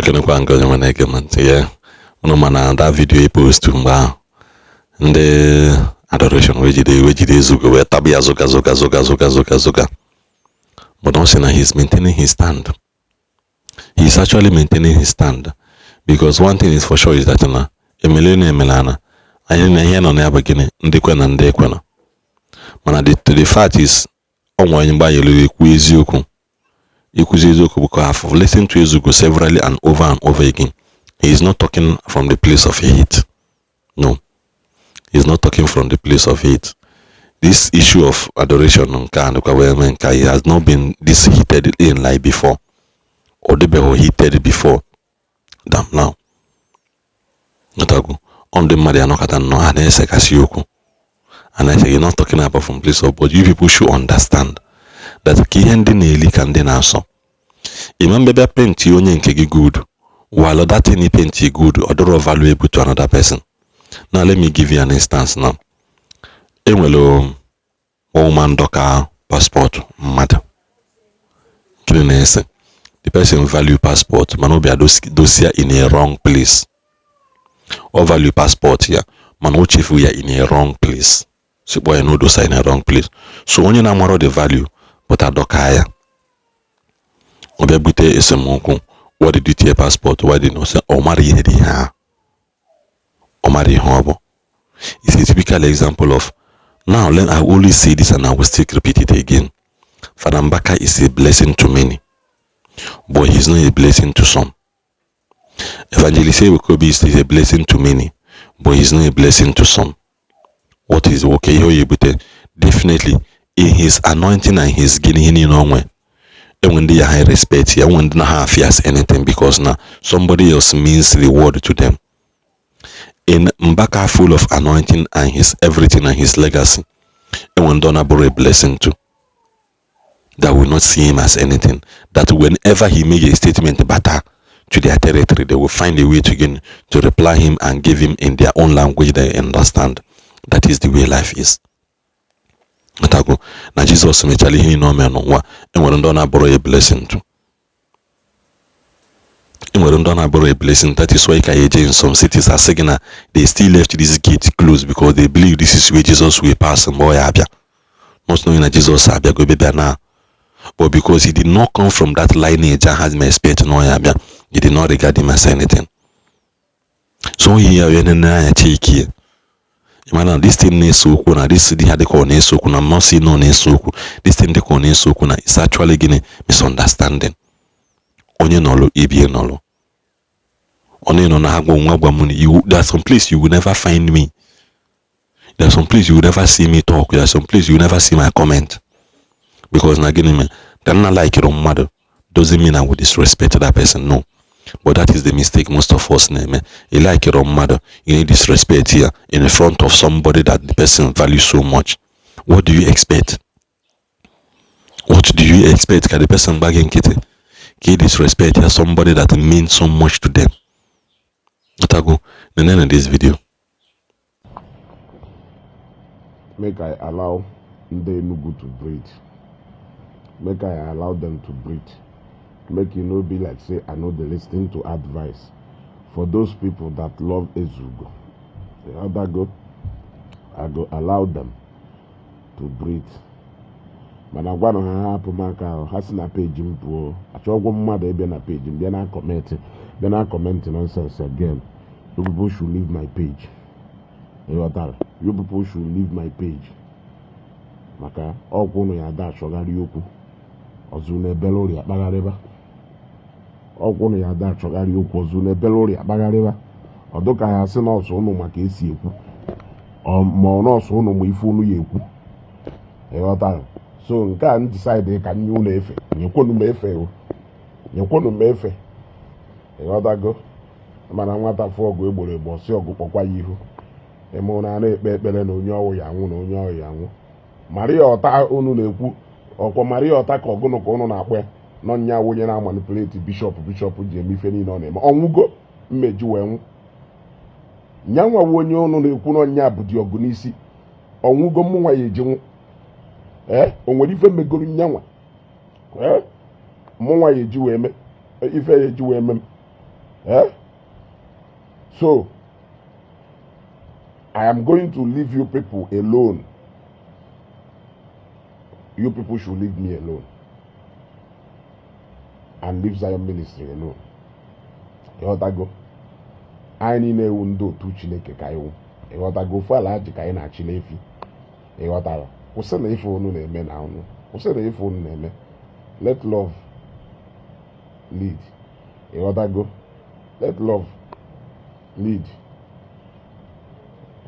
Kenekwa nke onye mana egementị ya ụnụ mana that video e post mgbe ahụ ndị Adoration wee jide ezugo wee tabi ya zoga. But don't say that he's maintaining his stand. He's actually maintaining his stand. Because one thing is for sure is that na emelana anyị na ihe nọ n'ebe gịnị ndị kwe na ndị ekwe na. Mana the fact is onwe onye mgbanyelu ekwu eziokwu. Ikuzi eziokwu because I've listened to Ezugo severally and over again. He is not talking from the place of hate. No. He's not talking from the place of hate. This issue of Adoration he has not been this heated in like before. Or they were heated before than now. On the Marianokata no and I say you're not talking about from place of, but you people should understand that Kihendi Neli can then also. Imam Bebe paint you onye good, while that thing paint you good or valuable to another person. Now let me give you an instance now. Enwelo woman doka passport matter. The person value passport man be a dossier in a wrong place. Or value passport here man chief we are in a wrong place. So boy no dossier in a wrong place. So when you na more the value but a doka ya. Obe bute esemonku. What did you tell passport? Why did you say Omari hedi ha? Omari hobo. It's a typical example of now I always say this and I will still repeat it again. Father Mbaka is a blessing to many, but he's not a blessing to some. Evangelist Wekobi is a blessing to many, but he's not a blessing to some. What is okay here? Definitely in his anointing and his getting in nowhere. And when they are high respect here, when they not fears anything because now somebody else means the word to them. In Mbaka full of anointing and his everything and his legacy, and when Donna bore a blessing too, that will not see him as anything. That whenever he make a statement better to their territory, they will find a way to reply him and give him in their own language they understand. That is the way life is. Now Jesus actually he no man no and when Donna bore a blessing too. A blessing. That is why in some cities are saying they still left this gate closed because they believe this is where Jesus will pass and boy abia. Not knowing that Jesus abia go be now. But because he did not come from that lineage and has my expect no abia, he did not regard him as anything. So here we are check here. Man, this thing is so cool. This thing had the corner so cool. I'm not saying no so cool. This thing the corner so cool. It's actually getting misunderstanding. Onye nolo ebie nolo. Onye no na you there's some place you will never find me. There's some place you will never see me talk. There's some place you will never see my comment. Because na gini me, then not like your mother doesn't mean I would disrespect that person. No. But that is the mistake most of us name. You like your own mother, you need disrespect here in front of somebody that the person values so much. What do you expect? What do you expect? Can the person back in kitty? Can disrespect here somebody that means so much to them? Otago, the name of this video. Make I allow they no good to breathe. Make I allow them to breathe. Make you no be like say I know they listening to advice. For those people that love Ezugo, how that go? I go allow them to breathe. Mana gwa no ha hapo maka hasi na page mpo achogwo mmadu ebe na page mbia na comment nonsense again. You people should leave my page. You people should leave my page. Maka okwu no ya da chogari okwu ozune belori akpagareba. Okwu no ya da chogari okwu ozune belori akpagareba. Odoka ya si na oso unu maka esi ekwu. Ma na oso unu mu ifu unu ya ekwu. So nke a decide ka nyu na efe nyekwonu m efe o nyekwonu m efe go mana nwata fọ ọgụ egboro egbo si ọgụ kpọkwa ya ihu eme na ekpe ekpere na onye ọwụ ya nwụ na onye ọwụ ya nwụ Maria ọta unu na-ekwu ọkwa Maria ọta ka ọgụnụ ka unu na-akpọ ya nọ nya wonye na manipulate bishop ji eme ife niile ọ na-eme ọnwụgo mmeji wee nwụ nyanwa wonye unu na-ekwu nọ nya bụ di ọgụ n'isi ọnwụgo mmụnwa ya ejenwu o nwere ife megoro nyanwa mụnwa ya eji wee me ife ya eji wee me Eh? So, I am going to leave you people alone. You people should leave me alone. And leave Zion Ministry alone. Ịghọtago? Anyị na-ewu ndị otu Chineke ka iwu. Ịghọtago? Ofu ala ji ka anyị na-achị n'efi. Ịghọtara? Kwụsị na ife unu na-eme na unu. Kwụsị na ife unu na-eme. Let love lead. Ịghọtago? Let love lead.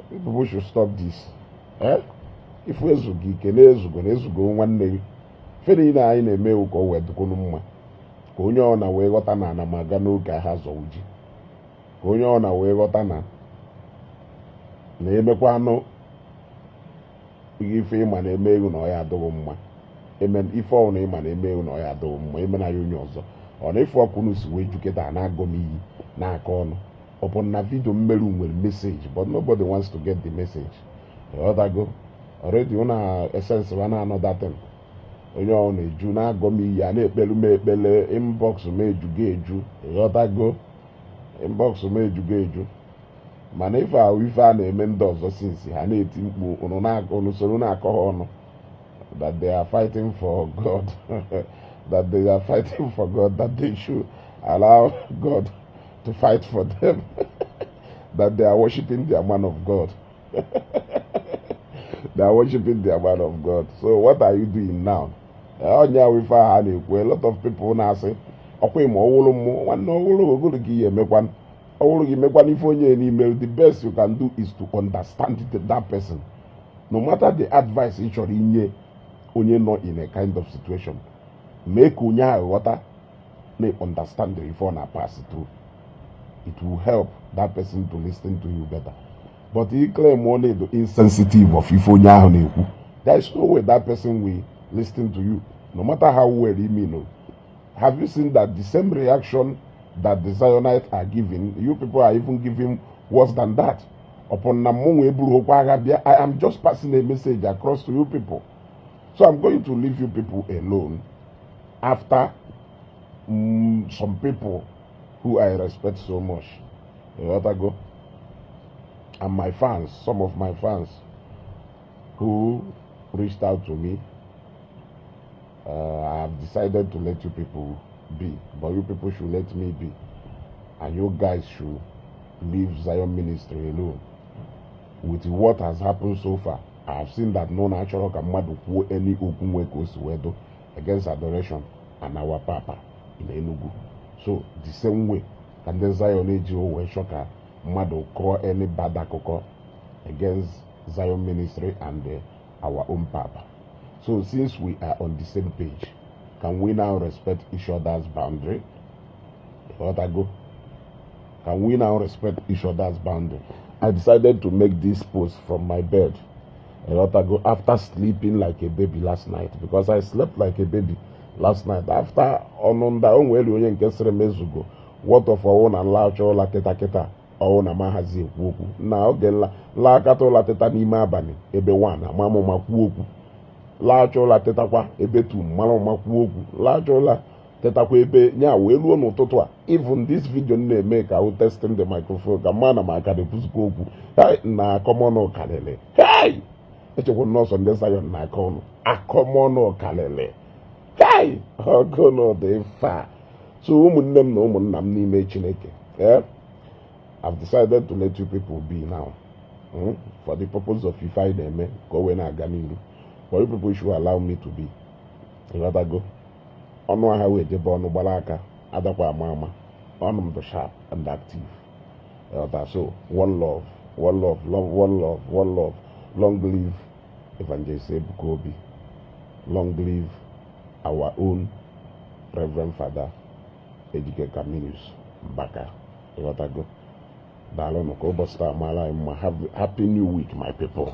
People should stop this. Eh? Ifu ezugo ike na-ezugo nwanne gị. Ife niile anyị na-eme ka o wee dịkwunu mma. Ka onye ọ na wee ghọta na ana m aga n'oge ha zọọ ji. Ka onye ọ na wee ghọta na emekwa anụ ife ịma na-eme egwu na ọ ya adịghị mma. Ife ọnwụ na ịma na-eme egwu na ọ ya adịghị mma. Eme na ya onye ọzọ. Ọ na ife ọkụ n'usi wee juketa na-agọ m iyi na-aka ọnụ. Upon na video mmerụ nwere message, but nobody wants to get the message. Ịghọtago? Already una essence wa na another thing. Onye ọ na-eju na-agọ m iyi a na-ekpelu m ekpele, inbox m ejugo eju. Ịghọtago? Inbox m ejugo eju. Mana ife ahụ ife a na-eme ndị ọzọ since ha na-eti mkpu unu soro na-akọ ha ọnụ that they are fighting for God. That they are fighting for God, that they should allow God to fight for them. That they are worshiping their man of God. They are worshiping their man of God. So what are you doing now? A lot of people now say, the best you can do is to understand that person. No matter the advice each other in not in a kind of situation. Make unya water may understand the reform and pass it through. It will help that person to listen to you better. But he claim only the insensitive of ifonya. There is no way that person will listen to you, no matter how well he mean. Have you seen that the same reaction that the Zionites are giving, you people are even giving worse than that? Upon I am just passing a message across to you people. So I'm going to leave you people alone after some people who I respect so much. Go. And my fans, some of my fans who reached out to me, I have decided to let you people be. But you people should let me be. And you guys should leave Zion Ministry alone. With what has happened so far, I have seen that no natural can do any open work against Adoration and our Papa in Enugu. So the same way can the Zion AGO shocker madu call any bad akoko against Zion Ministry and our own Papa. So since we are on the same page, can we now respect each other's boundary? What I go? Can we now respect each other's boundary? I decided to make this post from my bed after sleeping like a baby last night, because I slept like a baby last night. After what of our own and large all keta or na mahazi woku. Now again la kato la teta ni mabani ebe wana mamo makuoku. Large all la teta kwa ebe tu malo makuoku. Large all la teta kwa ebe nya welu no totwa. Even this video ne make I will testing the microphone. Kamana makade pusukoku. Hey na komono kalele. Hey! Eche ko no son desa yon na kono. Akomono kalele. Hey! Okono de fa. So umunnem no umunnam n'ime Chineke. Yeah? I've decided to let you people be now. For the purpose of if I deme go when I ganilu. But you people should allow me to be. You rather go. On one highway jebo no balaka. Adakwa mama. On the sharp and active. So one love, one love, one love, one love. Long live Evangelist Bukobi. Long live our own Reverend Father Ejike Camillus Baka. You gotta go. Happy New Week, my people.